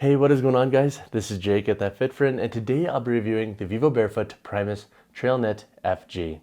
Hey, what is going on, guys? This is Jake at That Fit Friend, and today I'll be reviewing the Vivobarefoot Primus Trail Knit FG.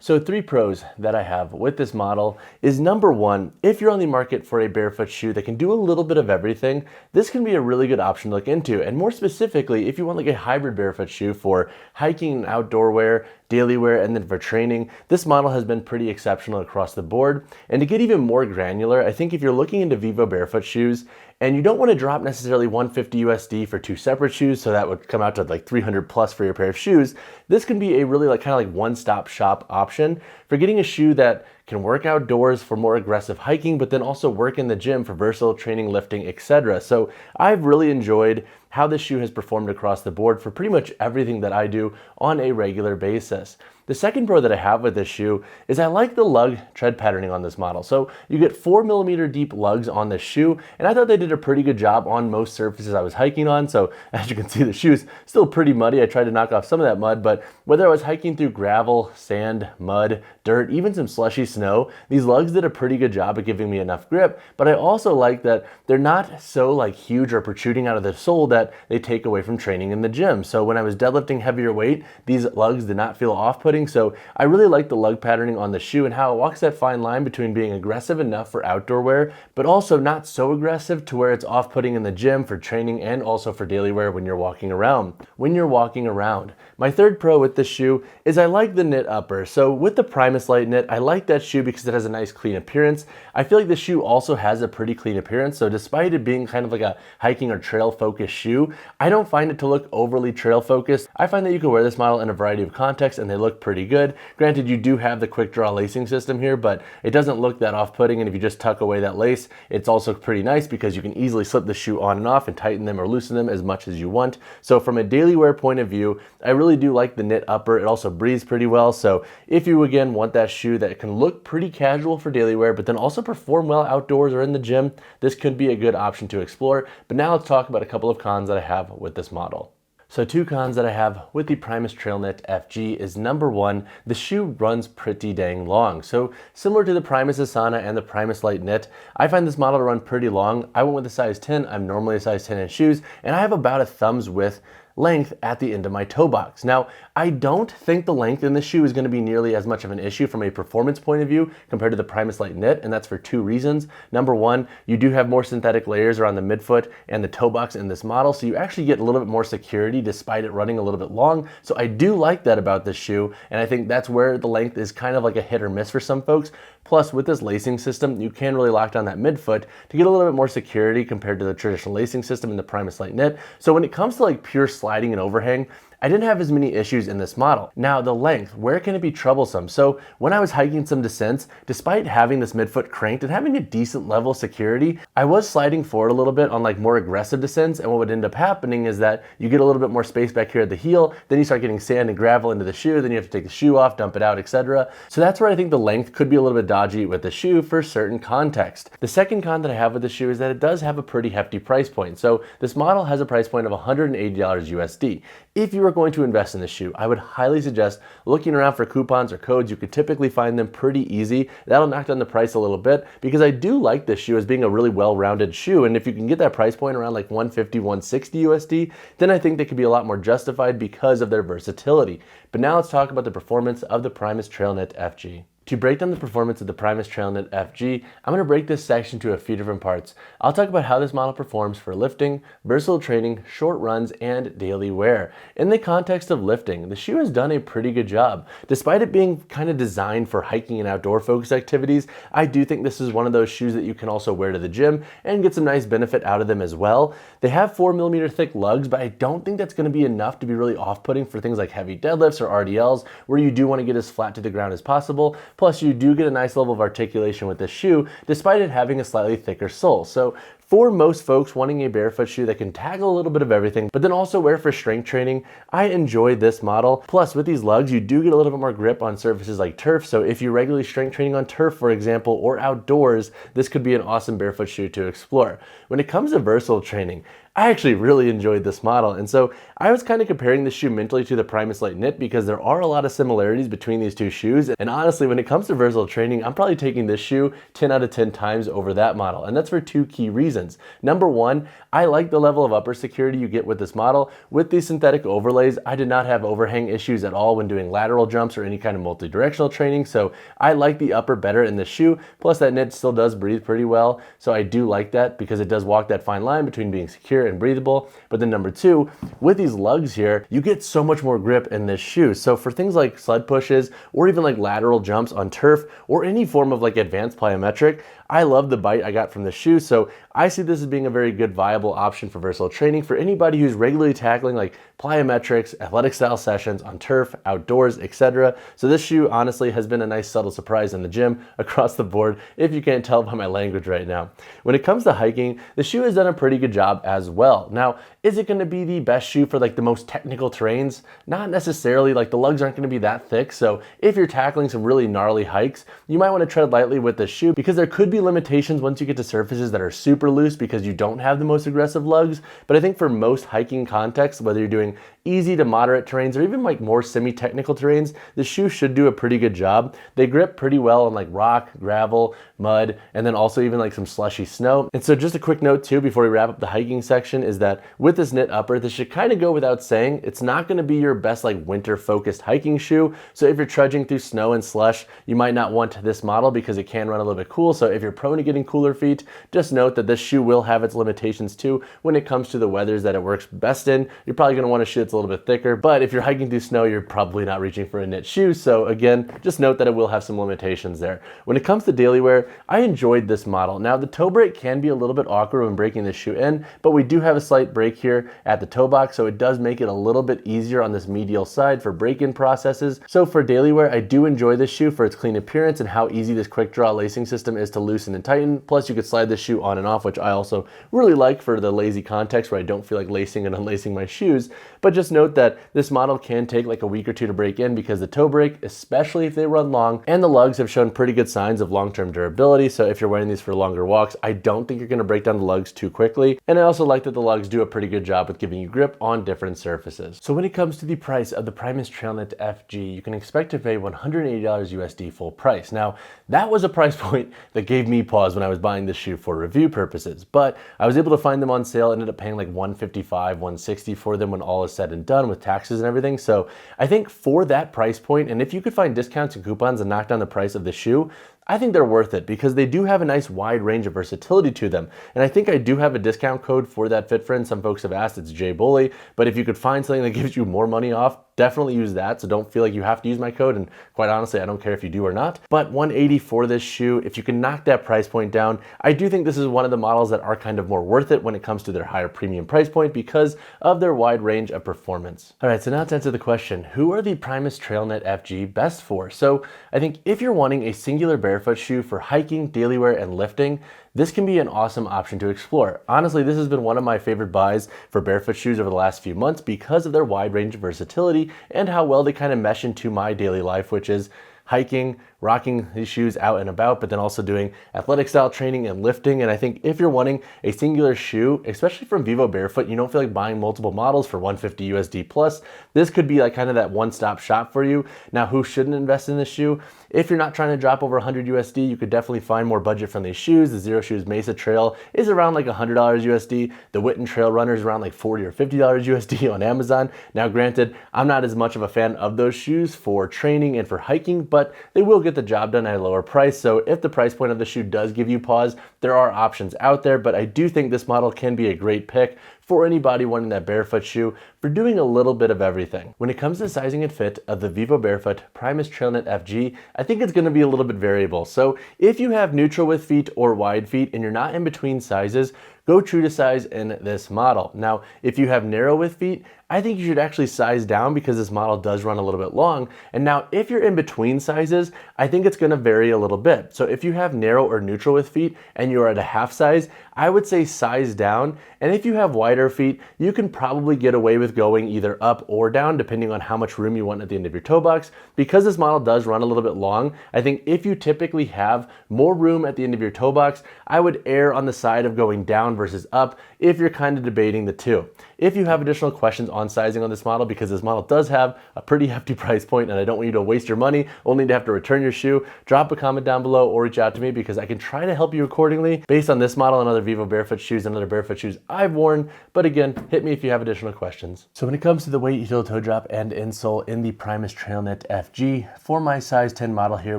So 3 pros that I have with this model is number 1, if you're on the market for a barefoot shoe that can do a little bit of everything, this can be a really good option to look into. And more specifically, if you want like a hybrid barefoot shoe for hiking and outdoor wear, daily wear, and then for training, this model has been pretty exceptional across the board. And to get even more granular, I think if you're looking into Vivobarefoot shoes and you don't want to drop necessarily $150 USD for 2 separate shoes, so that would come out to like 300 plus for your pair of shoes, this can be a really kind of one-stop shop option for getting a shoe that can work outdoors for more aggressive hiking, but then also work in the gym for versatile training, lifting, etc. So I've really enjoyed how this shoe has performed across the board for pretty much everything that I do on a regular basis. The second pro that I have with this shoe is I like the lug tread patterning on this model. So you get 4mm deep lugs on this shoe, and I thought they did a pretty good job on most surfaces I was hiking on. So as you can see, the shoe's still pretty muddy. I tried to knock off some of that mud, but whether I was hiking through gravel, sand, mud, dirt, even some slushy snow, these lugs did a pretty good job at giving me enough grip. But I also like that they're not so huge or protruding out of the sole that they take away from training in the gym. So when I was deadlifting heavier weight, these lugs did not feel off-putting. So I really like the lug patterning on the shoe and how it walks that fine line between being aggressive enough for outdoor wear, but also not so aggressive to where it's off-putting in the gym for training and also for daily wear when you're walking around. My third pro with this shoe is I like the knit upper. So with the Primus Lite Knit, I like that shoe because it has a nice clean appearance. I feel like the shoe also has a pretty clean appearance. So despite it being kind of like a hiking or trail focused shoe, I don't find it to look overly trail focused. I find that you can wear this model in a variety of contexts and they look pretty good. Granted, you do have the quick draw lacing system here, but it doesn't look that off-putting. And if you just tuck away that lace, it's also pretty nice because you can easily slip the shoe on and off and tighten them or loosen them as much as you want. So from a daily wear point of view, I really do like the knit upper. It also breathes pretty well. So if you again want that shoe that can look pretty casual for daily wear, but then also perform well outdoors or in the gym, this could be a good option to explore. But now let's talk about a couple of cons that I have with this model. So 2 cons that I have with the Primus Trail Knit FG is number 1, the shoe runs pretty dang long. So similar to the Primus Asana and the Primus Lite Knit, I find this model to run pretty long. I went with a size 10. I'm normally a size 10 in shoes, and I have about a thumb's width length at the end of my toe box. Now, I don't think the length in this shoe is going to be nearly as much of an issue from a performance point of view compared to the Primus Lite Knit, and that's for 2 reasons. Number 1, you do have more synthetic layers around the midfoot and the toe box in this model, so you actually get a little bit more security despite it running a little bit long. So I do like that about this shoe, and I think that's where the length is kind of like a hit or miss for some folks. Plus, with this lacing system, you can really lock down that midfoot to get a little bit more security compared to the traditional lacing system in the Primus Lite Knit. So when it comes to pure sliding and overhang, I didn't have as many issues in this model. Now the length, where can it be troublesome? So when I was hiking some descents, despite having this midfoot cranked and having a decent level of security, I was sliding forward a little bit on more aggressive descents, and what would end up happening is that you get a little bit more space back here at the heel, then you start getting sand and gravel into the shoe, then you have to take the shoe off, dump it out, etc. So that's where I think the length could be a little bit dodgy with the shoe for certain context. The second con that I have with the shoe is that it does have a pretty hefty price point. So this model has a price point of $180 USD. If you are going to invest in this shoe, I would highly suggest looking around for coupons or codes. You could typically find them pretty easy. That'll knock down the price a little bit because I do like this shoe as being a really well-rounded shoe. And if you can get that price point around $150, $160 USD, then I think they could be a lot more justified because of their versatility. But now let's talk about the performance of the Primus Trail Knit FG. To break down the performance of the Primus Trail Knit FG, I'm going to break this section into a few different parts. I'll talk about how this model performs for lifting, versatile training, short runs, and daily wear. In the context of lifting, the shoe has done a pretty good job. Despite it being kind of designed for hiking and outdoor focused activities, I do think this is one of those shoes that you can also wear to the gym and get some nice benefit out of them as well. They have 4mm thick lugs, but I don't think that's going to be enough to be really off-putting for things like heavy deadlifts or RDLs, where you do want to get as flat to the ground as possible. Plus, you do get a nice level of articulation with this shoe, despite it having a slightly thicker sole. So for most folks wanting a barefoot shoe that can tackle a little bit of everything, but then also wear for strength training, I enjoy this model. Plus, with these lugs, you do get a little bit more grip on surfaces like turf. So if you're regularly strength training on turf, for example, or outdoors, this could be an awesome barefoot shoe to explore. When it comes to versatile training, I actually really enjoyed this model. And so I was kind of comparing this shoe mentally to the Primus Lite Knit because there are a lot of similarities between these two shoes. And honestly, when it comes to versatile training, I'm probably taking this shoe 10 out of 10 times over that model. And that's for two key reasons. Number one, I like the level of upper security you get with this model. With these synthetic overlays, I did not have overhang issues at all when doing lateral jumps or any kind of multi-directional training. So I like the upper better in this shoe. Plus that knit still does breathe pretty well. So I do like that because it does walk that fine line between being secure and breathable. But then number two, with these lugs here, you get so much more grip in this shoe. So for things like sled pushes or even like lateral jumps on turf or any form of like advanced plyometric, I love the bite I got from the shoe. So I see this as being a very good viable option for versatile training for anybody who's regularly tackling like plyometrics, athletic style sessions on turf, outdoors, etc. So this shoe honestly has been a nice subtle surprise in the gym across the board, if you can't tell by my language right now. When it comes to hiking, the shoe has done a pretty good job as well. Now, is it going to be the best shoe for like the most technical terrains? Not necessarily. Like the lugs aren't going to be that thick. So if you're tackling some really gnarly hikes, you might want to tread lightly with this shoe because there could be limitations once you get to surfaces that are super loose because you don't have the most aggressive lugs. But I think for most hiking contexts, whether you're doing easy to moderate terrains or even like more semi-technical terrains, the shoe should do a pretty good job. They grip pretty well on like rock, gravel, mud, and then also even like some slushy snow. And so just a quick note too before we wrap up the hiking section is that with this knit upper, this should kind of go without saying, it's not going to be your best like winter focused hiking shoe. So if you're trudging through snow and slush, you might not want this model because it can run a little bit cool. So if you're prone to getting cooler feet, just note that this shoe will have its limitations too when it comes to the weathers that it works best in. You're probably going to want a shoe that's a little bit thicker, but if you're hiking through snow, you're probably not reaching for a knit shoe. So again, just note that it will have some limitations there. When it comes to daily wear, I enjoyed this model. Now the toe break can be a little bit awkward when breaking this shoe in, but we do have a slight break here at the toe box, so it does make it a little bit easier on this medial side for break-in processes. So for daily wear, I do enjoy this shoe for its clean appearance and how easy this quick draw lacing system is to loosen and tighten. Plus you could slide this shoe on and off, which I also really like for the lazy context where I don't feel like lacing and unlacing my shoes. But just note that this model can take like a week or two to break in because the toe break, especially if they run long, and the lugs have shown pretty good signs of long-term durability. So if you're wearing these for longer walks, I don't think you're going to break down the lugs too quickly. And I also like that the lugs do a pretty good job with giving you grip on different surfaces. So when it comes to the price of the Primus Trail Knit FG, you can expect to pay $180 USD full price. Now, that was a price point that gave me pause when I was buying this shoe for review purposes, but I was able to find them on sale, ended up paying like $155, $160 for them when all is said and done with taxes and everything. So I think for that price point, and if you could find discounts and coupons and knock down the price of the shoe, I think they're worth it because they do have a nice wide range of versatility to them. And I think I do have a discount code for that fit friend. Some folks have asked, it's JBully, but if you could find something that gives you more money off, definitely use that. So don't feel like you have to use my code. And quite honestly, I don't care if you do or not, but $180 for this shoe, if you can knock that price point down, I do think this is one of the models that are kind of more worth it when it comes to their higher premium price point because of their wide range of performance. All right, so now to answer the question, who are the Primus Trail Knit FG best for? So I think if you're wanting a singular barefoot shoe for hiking, daily wear, and lifting, this can be an awesome option to explore. Honestly, this has been one of my favorite buys for barefoot shoes over the last few months because of their wide range of versatility and how well they kind of mesh into my daily life, which is hiking, rocking these shoes out and about, but then also doing athletic style training and lifting. And I think if you're wanting a singular shoe, especially from Vivobarefoot, you don't feel like buying multiple models for $150 USD plus, this could be like kind of that one-stop shop for you. Now, who shouldn't invest in this shoe? If you're not trying to drop over 100 USD, you could definitely find more budget-friendly shoes. The Zero Shoes Mesa Trail is around like $100 USD. The Witten Trail Runner is around like $40 or $50 USD on Amazon. Now, granted, I'm not as much of a fan of those shoes for training and for hiking, but they will get the job done at a lower price. So if the price point of the shoe does give you pause, there are options out there, but I do think this model can be a great pick for anybody wanting that barefoot shoe for doing a little bit of everything. When it comes to sizing and fit of the Vivobarefoot Primus Trail Knit FG, I think it's going to be a little bit variable. So if you have neutral width feet or wide feet and you're not in between sizes, go true to size in this model. Now, if you have narrow width feet, I think you should actually size down because this model does run a little bit long. And now if you're in between sizes, I think it's going to vary a little bit. So if you have narrow or neutral width feet and you are at a half size, I would say size down. And if you have wider feet, you can probably get away with going either up or down depending on how much room you want at the end of your toe box. Because this model does run a little bit long, I think if you typically have more room at the end of your toe box, I would err on the side of going down versus up if you're kind of debating the two. If you have additional questions on sizing on this model, because this model does have a pretty hefty price point and I don't want you to waste your money only to have to return your shoe, drop a comment down below or reach out to me because I can try to help you accordingly based on this model and other Vivobarefoot shoes and other barefoot shoes I've worn. But again, hit me if you have additional questions. So when it comes to the weight, heel toe drop, and insole in the Primus Trail Knit FG, for my size 10 model here,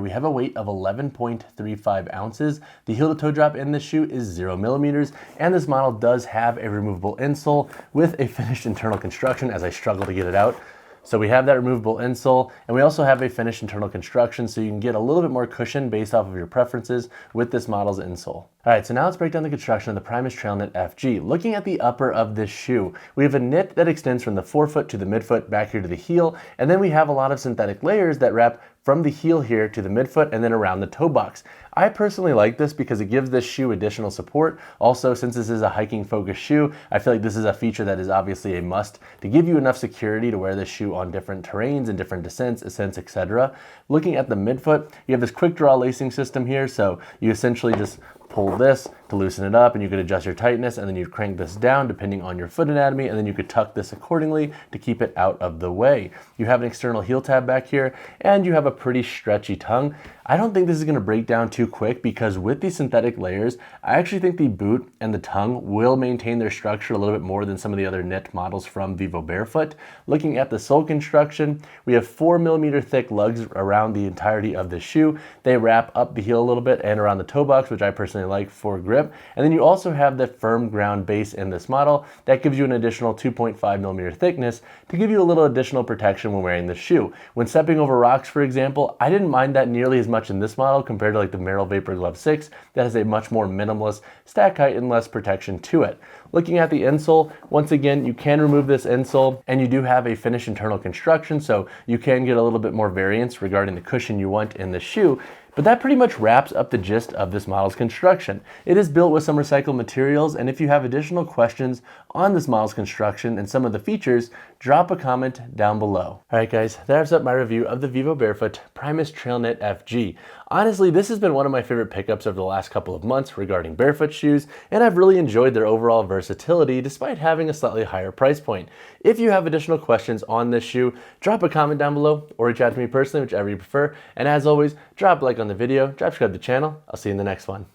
we have a weight of 11.35 ounces. The heel to toe drop in this shoe is 0 millimeters, and this model does have a removable insole with a finished internal construction as I struggle to get it out. So we have that removable insole, and we also have a finished internal construction so you can get a little bit more cushion based off of your preferences with this model's insole. All right, so now let's break down the construction of the Primus Trail Knit FG. Looking at the upper of this shoe, we have a knit that extends from the forefoot to the midfoot back here to the heel, and then we have a lot of synthetic layers that wrap from the heel here to the midfoot and then around the toe box. I personally like this because it gives this shoe additional support. Also, since this is a hiking focused shoe, I feel like this is a feature that is obviously a must to give you enough security to wear this shoe on different terrains and different descents, ascents, etc. Looking at the midfoot, you have this quick draw lacing system here, so you essentially just pull this to loosen it up and you could adjust your tightness, and then you crank this down depending on your foot anatomy, and then you could tuck this accordingly to keep it out of the way. You have an external heel tab back here, and you have a pretty stretchy tongue. I don't think this is going to break down too quick because with these synthetic layers, I actually think the boot and the tongue will maintain their structure a little bit more than some of the other knit models from Vivobarefoot. Looking at the sole construction, we have 4 millimeter thick lugs around the entirety of the shoe. They wrap up the heel a little bit and around the toe box, which I personally like for grip. And then you also have the firm ground base in this model that gives you an additional 2.5 millimeter thickness to give you a little additional protection when wearing this shoe. When stepping over rocks, for example, I didn't mind that nearly as much in this model compared to like the Merrell Vapor Glove 6 that has a much more minimalist stack height and less protection to it. Looking at the insole, once again, you can remove this insole and you do have a finished internal construction, so you can get a little bit more variance regarding the cushion you want in the shoe. But that pretty much wraps up the gist of this model's construction. It is built with some recycled materials, and if you have additional questions on this model's construction and some of the features, drop a comment down below. All right guys, that wraps up my review of the Vivobarefoot Primus Trail Knit FG. Honestly, this has been one of my favorite pickups over the last couple of months regarding barefoot shoes, and I've really enjoyed their overall versatility despite having a slightly higher price point. If you have additional questions on this shoe, drop a comment down below or reach out to me personally, whichever you prefer. And as always, drop a like on the video, subscribe to the channel. I'll see you in the next one.